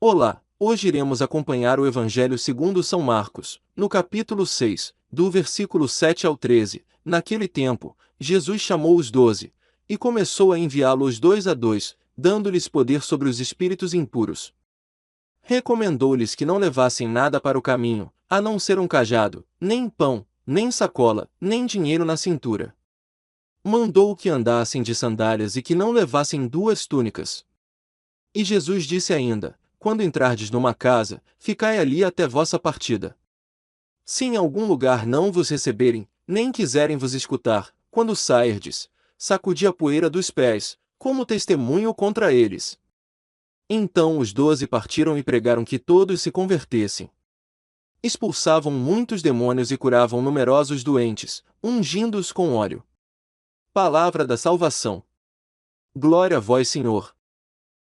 Olá, hoje iremos acompanhar o Evangelho segundo São Marcos, no capítulo 6, do versículo 7 ao 13. Naquele tempo, Jesus chamou os 12, e começou a enviá-los 2 a 2, dando-lhes poder sobre os espíritos impuros. Recomendou-lhes que não levassem nada para o caminho, a não ser um cajado, nem pão, nem sacola, nem dinheiro na cintura. Mandou que andassem de sandálias e que não levassem 2 túnicas. E Jesus disse ainda: quando entrardes numa casa, ficai ali até vossa partida. Se em algum lugar não vos receberem, nem quiserem vos escutar, quando sairdes, sacudi a poeira dos pés, como testemunho contra eles. Então os 12 partiram e pregaram que todos se convertessem. Expulsavam muitos demônios e curavam numerosos doentes, ungindo-os com óleo. Palavra da salvação. Glória a vós, Senhor.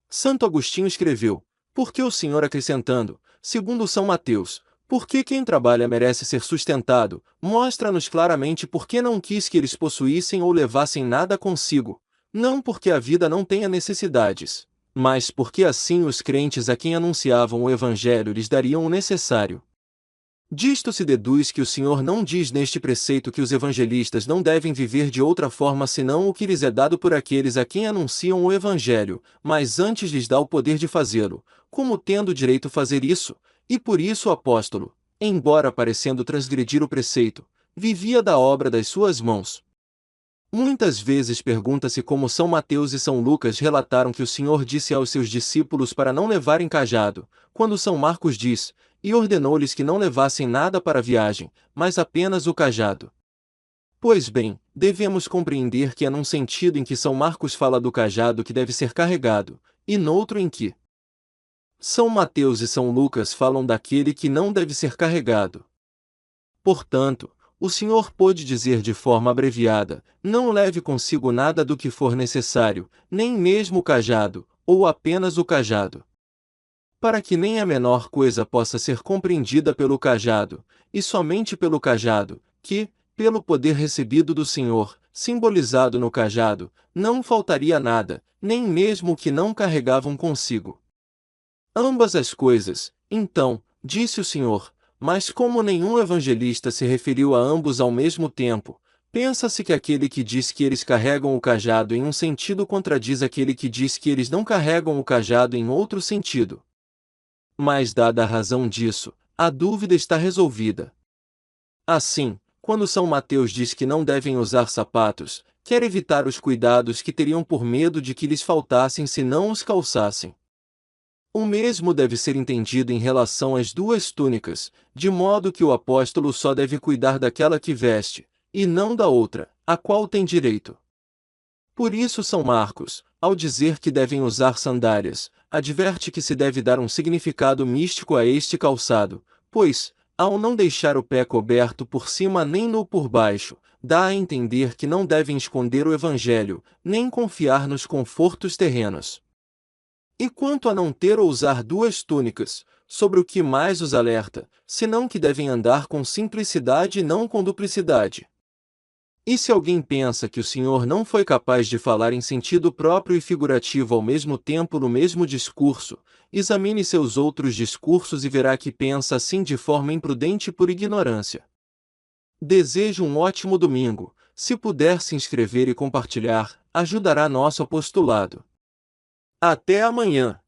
Santo Agostinho escreveu: porque o Senhor acrescentando, segundo São Mateus, porque quem trabalha merece ser sustentado, mostra-nos claramente por que não quis que eles possuíssem ou levassem nada consigo, não porque a vida não tenha necessidades, mas porque assim os crentes a quem anunciavam o Evangelho lhes dariam o necessário. Disto se deduz que o Senhor não diz neste preceito que os evangelistas não devem viver de outra forma senão o que lhes é dado por aqueles a quem anunciam o Evangelho, mas antes lhes dá o poder de fazê-lo, como tendo direito fazer isso, e por isso o apóstolo, embora parecendo transgredir o preceito, vivia da obra das suas mãos. Muitas vezes pergunta-se como São Mateus e São Lucas relataram que o Senhor disse aos seus discípulos para não levarem cajado, quando São Marcos diz: e ordenou-lhes que não levassem nada para a viagem, mas apenas o cajado. Pois bem, devemos compreender que é num sentido em que São Marcos fala do cajado que deve ser carregado, e noutro em que São Mateus e São Lucas falam daquele que não deve ser carregado. Portanto, o Senhor pôde dizer de forma abreviada: não leve consigo nada do que for necessário, nem mesmo o cajado, ou apenas o cajado. Para que nem a menor coisa possa ser compreendida pelo cajado, e somente pelo cajado, que, pelo poder recebido do Senhor, simbolizado no cajado, não faltaria nada, nem mesmo o que não carregavam consigo. Ambas as coisas, então, disse o Senhor, mas como nenhum evangelista se referiu a ambos ao mesmo tempo, pensa-se que aquele que diz que eles carregam o cajado em um sentido contradiz aquele que diz que eles não carregam o cajado em outro sentido. Mas dada a razão disso, a dúvida está resolvida. Assim, quando São Mateus diz que não devem usar sapatos, quer evitar os cuidados que teriam por medo de que lhes faltassem se não os calçassem. O mesmo deve ser entendido em relação às 2 túnicas, de modo que o apóstolo só deve cuidar daquela que veste, e não da outra, a qual tem direito. Por isso São Marcos, ao dizer que devem usar sandálias, adverte que se deve dar um significado místico a este calçado, pois, ao não deixar o pé coberto por cima nem nu por baixo, dá a entender que não devem esconder o Evangelho, nem confiar nos confortos terrenos. E quanto a não ter ou usar 2 túnicas, sobre o que mais os alerta, senão que devem andar com simplicidade e não com duplicidade. E se alguém pensa que o Senhor não foi capaz de falar em sentido próprio e figurativo ao mesmo tempo no mesmo discurso, examine seus outros discursos e verá que pensa assim de forma imprudente por ignorância. Desejo um ótimo domingo. Se puder se inscrever e compartilhar, ajudará nosso apostolado. Até amanhã!